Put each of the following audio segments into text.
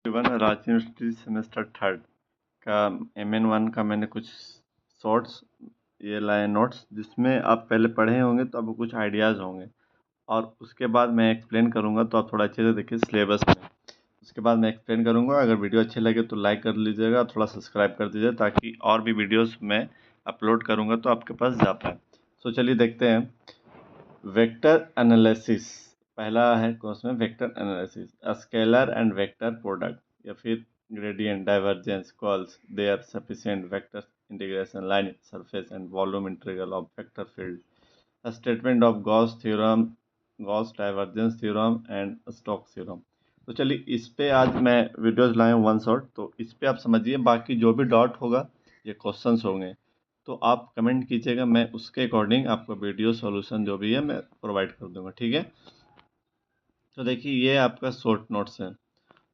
Ranchi university semester third का MN1 का मैंने कुछ शॉर्ट्स ये लाए नोट्स, जिसमें आप पहले पढ़े होंगे तो आपको कुछ आइडियाज़ होंगे, और उसके बाद मैं एक्सप्लेन करूँगा तो आप थोड़ा अच्छे से देखिए सिलेबस में। उसके बाद मैं एक्सप्लेन करूँगा। अगर वीडियो अच्छे लगे तो लाइक कर लीजिएगा, थोड़ा सब्सक्राइब कर दीजिए ताकि और भी वीडियोस मैं अपलोड करूँगा तो आपके पास जा पाए। तो चलिए देखते हैं। वेक्टर एनालिसिस पहला है कोर्स में। Vector analysis, scalar and vector product या फिर gradient, divergence, curls there sufficient vector integration, line surface and volume integral of vector field, statement of Gauss theorem, Gauss divergence theorem and Stokes theorem. तो चलिए इस पे आज मैं videos लाए हूँ वन शॉट, तो इस पे आप समझिए। बाकी जो भी डाउट होगा ये क्वेश्चंस होंगे तो आप कमेंट कीजिएगा, मैं उसके अकॉर्डिंग आपको वीडियो सॉल्यूशन जो भी है मैं प्रोवाइड कर दूंगा, ठीक है। तो देखिए ये आपका शॉर्ट नोट्स है।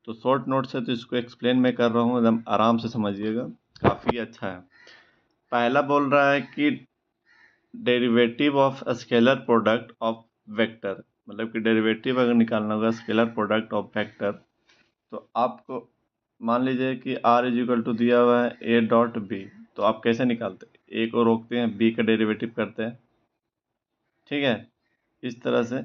तो शॉर्ट नोट्स है तो इसको एक्सप्लेन मैं कर रहा हूँ, एकदम आराम से समझिएगा, काफ़ी अच्छा है। पहला बोल रहा है कि derivative of scalar product of vector, मतलब कि डेरिवेटिव अगर निकालना होगा स्केलर प्रोडक्ट ऑफ वेक्टर, तो आपको मान लीजिए कि R इज इक्वल टू दिया हुआ है A डॉट B, तो आप कैसे निकालते हैं? A को रोकते हैं, B का डेरिवेटिव करते हैं, ठीक है, इस तरह से।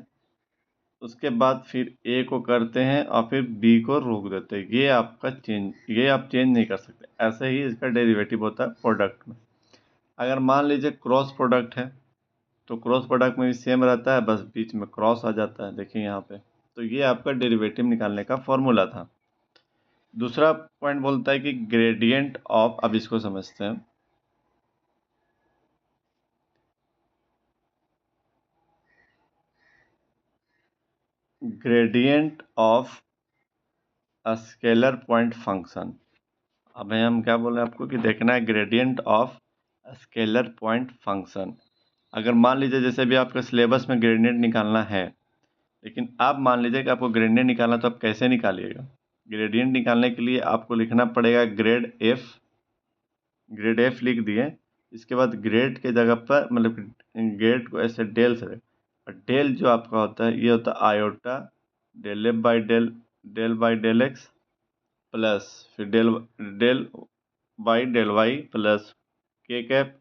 उसके बाद फिर A को करते हैं और फिर B को रोक देते हैं। ये आपका चेंज, ये आप चेंज नहीं कर सकते। ऐसे ही इसका डेरिवेटिव होता है प्रोडक्ट में। अगर मान लीजिए क्रॉस प्रोडक्ट है तो क्रॉस प्रोडक्ट में भी सेम रहता है, बस बीच में क्रॉस आ जाता है, देखिए यहाँ पे। तो ये आपका डेरिवेटिव निकालने का फॉर्मूला था। दूसरा पॉइंट बोलता है कि ग्रेडियंट ऑफ, अब इसको समझते हैं। Gradient of scalar point function. अब हम क्या बोल रहे हैं आपको कि देखना है gradient of scalar point function. अगर मान लीजिए जैसे भी आपका सिलेबस में ग्रेडियंट निकालना है, लेकिन आप मान लीजिए कि आपको ग्रेडियंट निकालना, तो आप कैसे निकालिएगा? ग्रेडियंट निकालने के लिए आपको लिखना पड़ेगा ग्रेड एफ। ग्रेड एफ लिख दिए, इसके बाद ग्रेड के जगह पर, मतलब ग्रेड को ऐसे डेल से, और डेल जो आपका होता है ये होता है iota del f by del x plus फिर del del del y plus k cap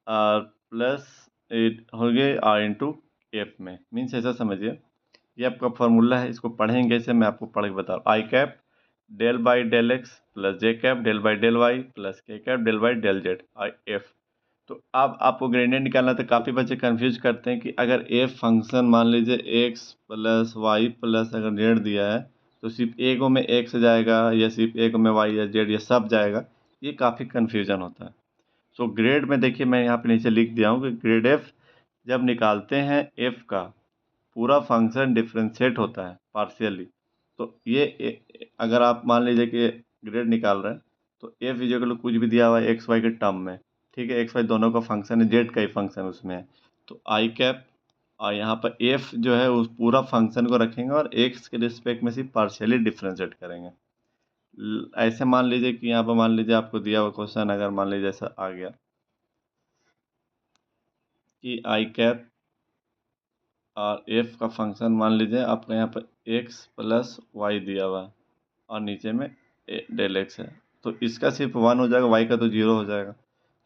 और प्लस एट हो गए आर इंटू एफ में। मीन्स ऐसा समझिए, ये आपका फॉर्मूला है। इसको पढ़ेंगे ऐसे, मैं आपको पढ़ के बता रहा हूँ। I cap del by del x plus j cap del by del y plus k cap del by del z i f. तो अब आपको ग्रेडियंट निकालना, तो काफ़ी बच्चे कंफ्यूज करते हैं कि अगर एफ फंक्शन मान लीजिए एक्स प्लस वाई प्लस अगर जेड दिया है, तो सिर्फ ए को में एक्स जाएगा या सिर्फ ए को में वाई या जेड या सब जाएगा। ये काफ़ी कन्फ्यूजन होता है। सो ग्रेड में देखिए मैं यहाँ पे नीचे लिख दिया हूँ कि ग्रेड एफ जब निकालते हैं, एफ का पूरा फंक्शन डिफ्रेंशिएट होता है पार्शियली। तो ये अगर आप मान लीजिए कि ग्रेड निकाल रहे हैं, तो एफ इजिकल कुछ भी दिया हुआ है एक्स वाई के टर्म में, ठीक है, एक्स वाई दोनों का फंक्शन है, जेड का ही फंक्शन उसमें है, तो आई कैप, और यहाँ पर एफ जो है उस पूरा फंक्शन को रखेंगे और एक्स के रिस्पेक्ट में सिर्फ पार्शियली डिफ्रेंशिएट करेंगे। ऐसे मान लीजिए कि यहाँ पर मान लीजिए आपको दिया हुआ क्वेश्चन, अगर मान लीजिए ऐसा आ गया कि आई कैप और एफ का फंक्शन मान लीजिए आपका यहाँ पर एक्स प्लस वाई दिया हुआ है और नीचे में डेल एक्स है, तो इसका सिर्फ वन हो जाएगा, वाई का तो जीरो हो जाएगा।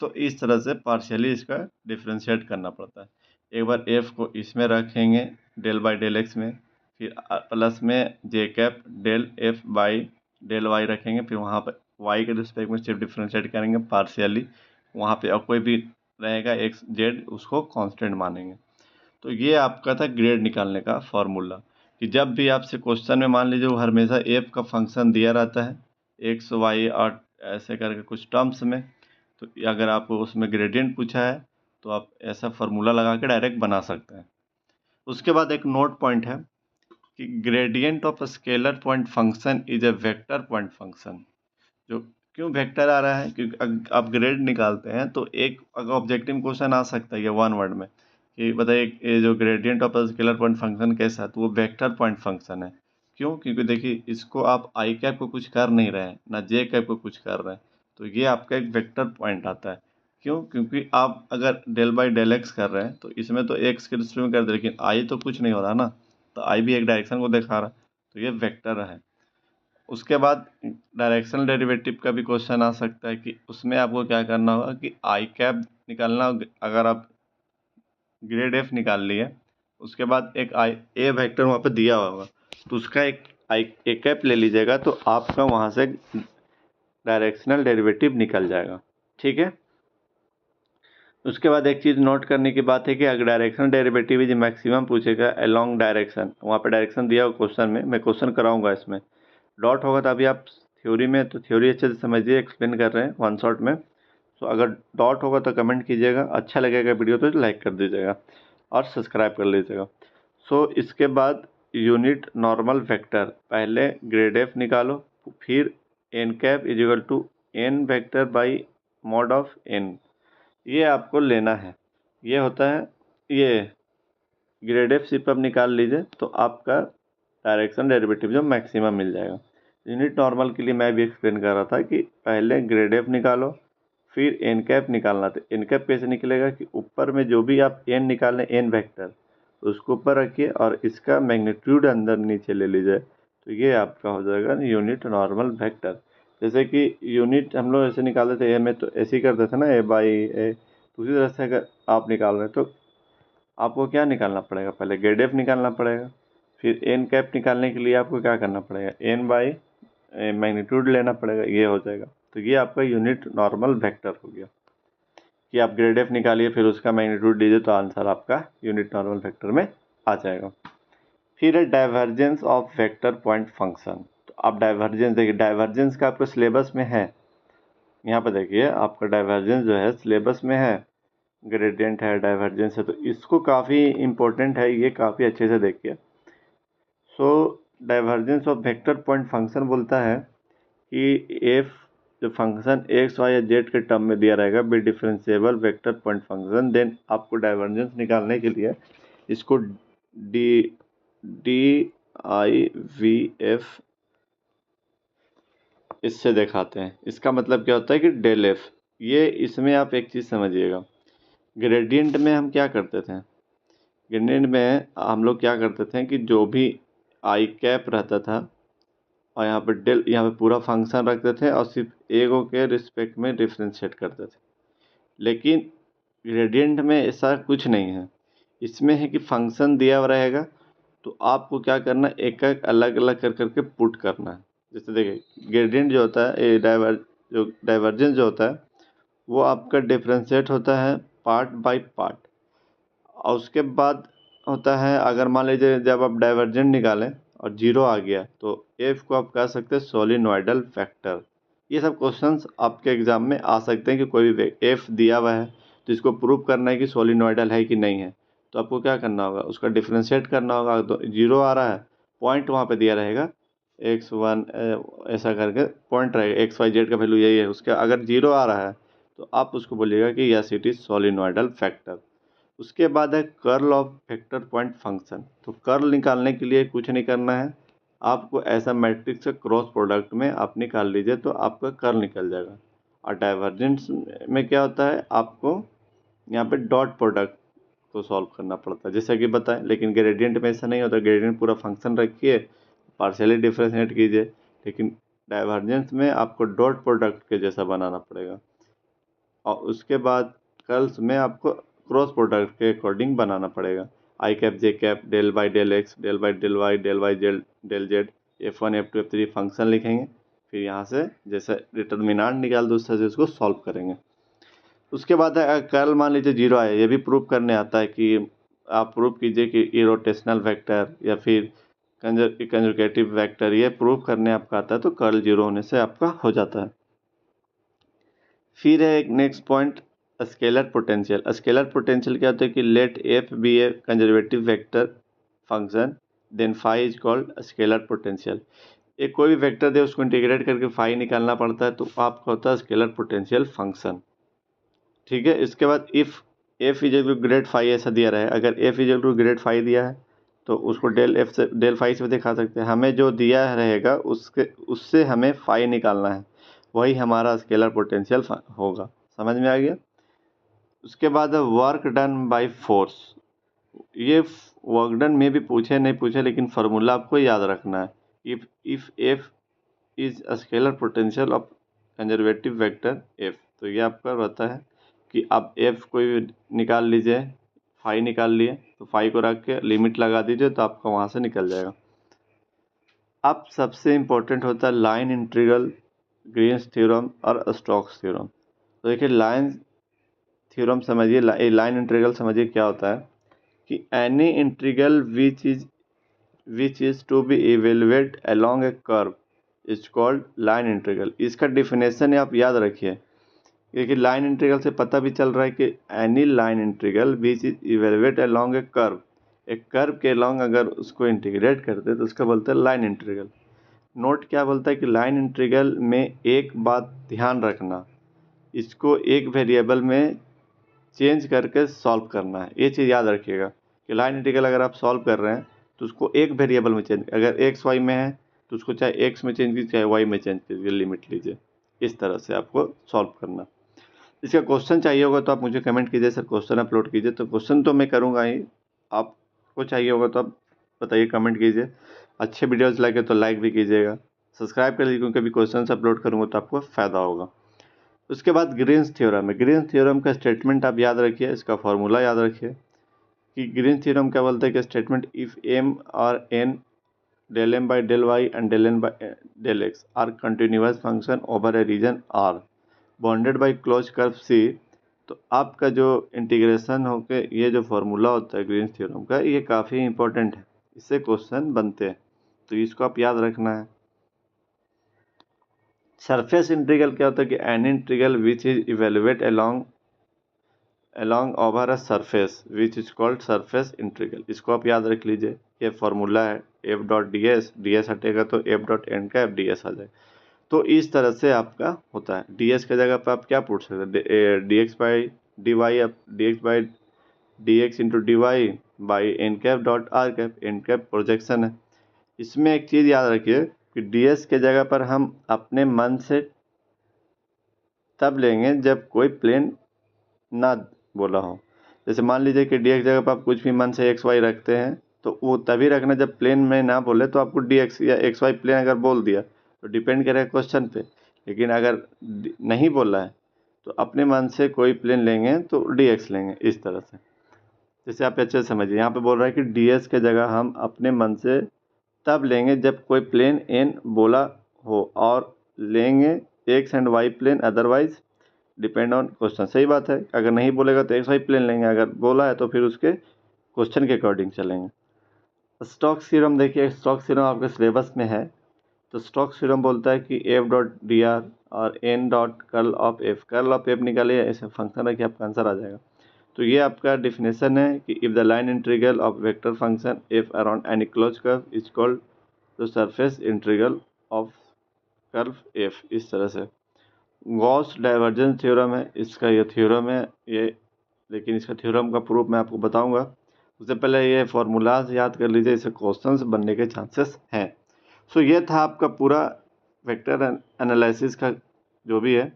तो इस तरह से पार्शियली इसका डिफ्रेंशिएट करना पड़ता है। एक बार एफ को इसमें रखेंगे डेल बाई डेल एक्स में, फिर प्लस में j cap del f by del y रखेंगे, फिर वहाँ पर वाई के रिस्पेक्ट में सिर्फ डिफ्रेंशिएट करेंगे पार्शियली। वहाँ पे और कोई भी रहेगा एक्स जेड, उसको कांस्टेंट मानेंगे। तो ये आपका था ग्रेड निकालने का फॉर्मूला, कि जब भी आपसे क्वेश्चन में मान लीजिए वो हमेशा एफ का फंक्शन दिया रहता है, एक्स वाई और ऐसे करके कुछ टर्म्स में, तो अगर आपको उसमें ग्रेडियंट पूछा है तो आप ऐसा फार्मूला लगा के डायरेक्ट बना सकते हैं। उसके बाद एक नोट पॉइंट है कि gradient of scalar point function is a vector point function. जो क्यों वेक्टर आ रहा है? क्योंकि आप ग्रेड निकालते हैं तो एक अगर ऑब्जेक्टिव क्वेश्चन आ सकता है ये वन वर्ड में कि बताइए ये जो gradient of scalar point function कैसा है, तो वो वेक्टर पॉइंट फंक्शन है। क्यों? क्योंकि देखिए इसको आप आई कैप को कुछ कर नहीं रहे हैं ना जे कैप को कुछ कर रहे हैं, तो ये आपका एक वेक्टर पॉइंट आता है। क्यों? क्योंकि आप अगर डेल बाई डेल एक्स कर रहे हैं तो इसमें तो एक्स के रिस्पेक्ट में कर दे, लेकिन आई तो कुछ नहीं हो रहा ना, तो आई भी एक डायरेक्शन को दिखा रहा है, तो ये वेक्टर है। उसके बाद डायरेक्शनल डेरिवेटिव का भी क्वेश्चन आ सकता है कि उसमें आपको क्या करना होगा कि आई कैप निकालना अगर आप ग्रेड एफ निकाल लिए, उसके बाद एक आई ए वेक्टर वहाँ पे दिया होगा, तो उसका एक आई ए कैप ले लीजिएगा, तो आपका वहाँ से डायरेक्शनल डेरिवेटिव निकल जाएगा। ठीक है। उसके बाद एक चीज़ नोट करने की बात है कि अगर डायरेक्शनल डेरिवेटिव इज मैक्सिमम पूछेगा अलोंग डायरेक्शन, वहाँ पे डायरेक्शन दिया होगा क्वेश्चन में, मैं क्वेश्चन कराऊंगा इसमें डॉट होगा, तो अभी आप थ्योरी में तो थ्योरी अच्छे से समझिए, एक्सप्लेन कर रहे हैं वन शॉट में। तो अगर डॉट होगा तो कमेंट कीजिएगा, अच्छा लगेगा वीडियो तो लाइक कर दीजिएगा और सब्सक्राइब कर लीजिएगा। सो इसके बाद यूनिट नॉर्मल वेक्टर, पहले ग्रेड एफ निकालो, फिर N cap is equal to N vector by mod of N, ये आपको लेना है। ये होता है, ये ग्रेड एफ सिर्फ आप निकाल लीजिए तो आपका डायरेक्शन डेरिवेटिव जो मैक्सिमम मिल जाएगा। यूनिट नॉर्मल के लिए मैं भी एक्सप्लेन कर रहा था कि पहले ग्रेड एफ निकालो, फिर एन कैप निकालना था। एन कैप कैसे निकलेगा कि ऊपर में जो भी आप एन निकालें, एन वेक्टर, उसको ऊपर रखिए और इसका मैग्नीट्यूड अंदर नीचे ले लीजिए, तो ये आपका हो जाएगा यूनिट नॉर्मल वेक्टर। जैसे कि यूनिट हम लोग ऐसे निकालते थे ए में, तो ऐसे ही करते थे ना, ए बाई ए, तो उसी तरह से अगर आप निकाल रहे हैं तो आपको क्या निकालना पड़ेगा, पहले ग्रेड एफ निकालना पड़ेगा, फिर एन कैप निकालने के लिए आपको क्या करना पड़ेगा, एन बाई मैग्नीट्यूड लेना पड़ेगा, ये हो जाएगा। तो ये आपका यूनिट नॉर्मल वेक्टर हो गया कि आप ग्रेड एफ निकालिए फिर उसका मैग्नीट्यूड लीजिए, तो आंसर आपका यूनिट नॉर्मल वेक्टर में आ जाएगा। फिर है divergence of vector point function. तो आप डाइवर्जेंस देखिए, डाइवर्जेंस का आपको सिलेबस में है, यहाँ पर देखिए आपका डाइवर्जेंस जो है सिलेबस में है, ग्रेडियंट है, डाइवर्जेंस है, तो इसको काफ़ी इंपॉर्टेंट है, ये काफ़ी अच्छे से देखिए। So divergence of vector point function बोलता है कि एफ जो फंक्शन एक्स वाई या जेड के टर्म में दिया रहेगा be differentiable vector point function, then आपको डाइवर्जेंस निकालने के लिए इसको d d i v f इससे दिखाते हैं। इसका मतलब क्या होता है कि डेल एफ, ये इसमें आप एक चीज़ समझिएगा, ग्रेडियंट में हम क्या करते थे, ग्रेडियंट में हम लोग क्या करते थे कि जो भी आई कैप रहता था और यहाँ पे डेल, यहाँ पे पूरा फंक्शन रखते थे और सिर्फ एगो के रिस्पेक्ट में डिफ्रेंशिएट करते थे। लेकिन ग्रेडियंट में ऐसा कुछ नहीं है, इसमें है कि फंक्शन दिया हुआ रहेगा, तो आपको क्या करना है, एक एक अलग अलग कर करके पुट करना है। जैसे देखिए ग्रेडियंट जो होता है, जो डाइवर्जेंस जो होता है, वो आपका डिफ्रेंशिएट होता है पार्ट बाय पार्ट, और उसके बाद होता है, अगर मान लीजिए जब आप डाइवर्जेंट निकालें और जीरो आ गया, तो एफ को आप कह सकते हैं सोलिनॉइडल वेक्टर। ये सब क्वेश्चंस आपके एग्जाम में आ सकते हैं कि कोई भी एफ दिया हुआ है तो इसको प्रूव करना है कि सोलिनॉइडल है कि नहीं है, तो आपको क्या करना होगा, उसका डिफ्रेंशिएट करना होगा। तो जीरो आ रहा है, पॉइंट वहाँ पे दिया रहेगा x1 ऐसा करके पॉइंट रहेगा, एक्स वाई जेड का वैल्यू यही है उसका, अगर जीरो आ रहा है तो आप उसको बोलिएगा कि यस इट इज सोलिनॉइडल फैक्टर। उसके बाद है curl of vector point function. तो कर्ल निकालने के लिए कुछ नहीं करना है, आपको ऐसा मैट्रिक्स से क्रॉस प्रोडक्ट में आप निकाल लीजिए तो आपका कर्ल निकल जाएगा। और डाइवर्जेंस में क्या होता है, आपको यहाँ पे डॉट प्रोडक्ट को सॉल्व करना पड़ता है जैसा कि बताएं, लेकिन ग्रेडियंट में ऐसा नहीं होता, ग्रेडियंट पूरा फंक्शन रखिए, पार्शियली डिफरेंशिएट कीजिए, लेकिन डाइवर्जेंस में आपको डॉट प्रोडक्ट के जैसा बनाना पड़ेगा। और उसके बाद कर्ल्स में आपको क्रॉस प्रोडक्ट के अकॉर्डिंग बनाना पड़ेगा, i cap j cap del by del x del by del y del by del z, F1 F2 F3 function लिखेंगे, फिर यहाँ से जैसे डिटर्मिनांट निकाल दो उस तरह से उसको सॉल्व करेंगे। उसके बाद है कर्ल मान लीजिए जीरो आया, ये भी प्रूव करने आता है कि आप प्रूव कीजिए कि इरोटेशनल वेक्टर या फिर कंजर्वेटिव वेक्टर, ये प्रूव करने आपका आता है, तो कर्ल जीरो होने से आपका हो जाता है। फिर है एक next point, scalar potential. Scalar potential क्या होता है कि let F be a conservative vector function then phi is called scalar potential. एक कोई भी वेक्टर दे उसको इंटीग्रेट करके फाई निकालना पड़ता है, तो आपका होता है स्केलर पोटेंशियल फंक्शन। ठीक है। इसके बाद if F is equal to grad phi ऐसा दिया रहा है, अगर F is equal to grad phi दिया है तो उसको डेल एफ से डेल फाई से भी दिखा सकते हैं। हमें जो दिया रहेगा उससे हमें फाई निकालना है, वही हमारा स्केलर पोटेंशियल होगा। समझ में आ गया। उसके बाद वर्क डन बाय फोर्स। ये वर्क डन में भी पूछे नहीं पूछे, लेकिन फार्मूला आपको याद रखना है। If F is scalar potential of conservative vector F. तो ये आपका रहता है कि आप एफ कोई निकाल लीजिए, फाई निकाल लिए, तो फाई को रख के लिमिट लगा दीजिए तो आपका वहाँ से निकल जाएगा। अब सबसे इम्पोर्टेंट होता है लाइन इंटीग्रल, ग्रीन्स थ्योरम और स्टोक्स थ्योरम। तो देखिए लाइन थ्योरम समझिए, लाइन इंटीग्रल समझिए क्या होता है कि any integral which is to be evaluate along a curve is called line integral. इसका डिफिनेशन आप याद रखिए, क्योंकि लाइन इंटीग्रल से पता भी चल रहा है कि any line integral which is evaluate along a curve, एक कर्व के अलोंग अगर उसको इंटीग्रेट करते तो उसका बोलते हैं लाइन इंटीग्रल। नोट क्या बोलता है कि लाइन इंटीग्रल में एक बात ध्यान रखना, इसको एक वेरिएबल में चेंज करके सॉल्व करना है। ये चीज़ याद रखिएगा कि लाइन इंटीग्रल अगर आप सॉल्व कर रहे हैं तो उसको एक वेरिएबल में चेंज, अगर एक्स वाई में है तो उसको चाहे एक्स में चेंज कीजिए चाहे वाई में चेंज कीजिए, लिमिट लीजिए। इस तरह से आपको सॉल्व करना। इसका क्वेश्चन चाहिए होगा तो आप मुझे कमेंट कीजिए, सर क्वेश्चन अपलोड कीजिए। तो क्वेश्चन तो मैं करूँगा ही, आपको चाहिए होगा तो आप बताइए, कमेंट कीजिए। अच्छे वीडियोज़ लगे तो लाइक भी कीजिएगा, सब्सक्राइब कर लीजिए, क्योंकि अभी क्वेश्चन अपलोड करूँगा तो आपको फ़ायदा होगा। उसके बाद ग्रीन्स थ्योरम है। ग्रीन्स थ्योरम का स्टेटमेंट आप याद रखिए, इसका फॉर्मूला याद रखिए कि ग्रीन्स थ्योरम क्या बोलता है कि स्टेटमेंट इफ़ एम और N del m by del y and del n by del x are continuous function over a region R bounded by closed curve C, तो आपका जो इंटीग्रेशन होके ये जो फॉर्मूला होता है ग्रीन्स थ्योरम का, ये काफ़ी इंपॉर्टेंट है, इससे क्वेश्चन बनते हैं, तो इसको आप याद रखना है। सरफेस इंटीग्रल क्या होता है कि an integral which is evaluate along over a surface which is called surface integral। इसको आप याद रख लीजिए, ये फॉर्मूला है F dot D S, D S हटेगा तो एफ डॉट एन का एफ डी एस आ जाएगा। तो इस तरह से आपका होता है। डी एस की जगह पर आप क्या पूछ सकते हैं, d x by d y, आप d x by d x into d y by n cap dot r cap, n cap projection है। इसमें एक चीज़ याद रखिए कि डी एस के जगह पर हम अपने मन से तब लेंगे जब कोई प्लेन ना बोला हो। जैसे मान लीजिए कि डी एक्स जगह पर आप कुछ भी मन से एक्स वाई रखते हैं, तो वो तभी रखना जब प्लेन में ना बोले, तो आपको डी एक्स या एक्स वाई प्लेन अगर बोल दिया तो डिपेंड करेगा क्वेश्चन पे। लेकिन अगर नहीं बोला है तो अपने मन से कोई प्लेन लेंगे तो डी एक्स लेंगे, इस तरह से। जैसे आप अच्छे से समझिए, यहाँ पे बोल रहा है कि डी एस के जगह हम अपने मन से तब लेंगे जब कोई प्लेन एन बोला हो, और लेंगे X and Y plane, otherwise depend on question. सही बात है, अगर नहीं बोलेगा तो एक्स वाई प्लेन लेंगे, अगर बोला है तो फिर उसके क्वेश्चन के अकॉर्डिंग चलेंगे। स्टोक्स थ्योरम देखिए, स्टोक्स थ्योरम आपके सिलेबस में है। तो स्टोक्स थ्योरम बोलता है कि एफ डॉट डी आर और N dot curl of F निकालिए, ऐसे फंक्शन रखिए, आपका आंसर आ जाएगा। तो ये आपका डिफिनेशन है कि if the line integral of vector function F around any close curve is called the surface integral of curve F. इस तरह से गॉस डाइवर्जेंस थ्योरम है, इसका ये थ्योरम है ये, लेकिन इसका थ्योरम का प्रूफ मैं आपको बताऊंगा। उससे पहले ये फॉर्मूलाज याद कर लीजिए, इससे क्वेश्चंस बनने के चांसेस हैं। सो ये था आपका पूरा वेक्टर एनालिसिस का जो भी है।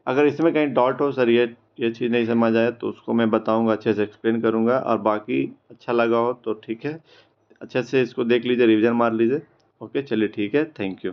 अगर इसमें कहीं डाउट हो, सर ये चीज़ नहीं समझ आए, तो उसको मैं बताऊंगा, अच्छे से एक्सप्लेन करूंगा। और बाकी अच्छा लगा हो तो ठीक है, अच्छे से इसको देख लीजिए, रिविज़न मार लीजिए। ओके, चलिए ठीक है, थैंक यू।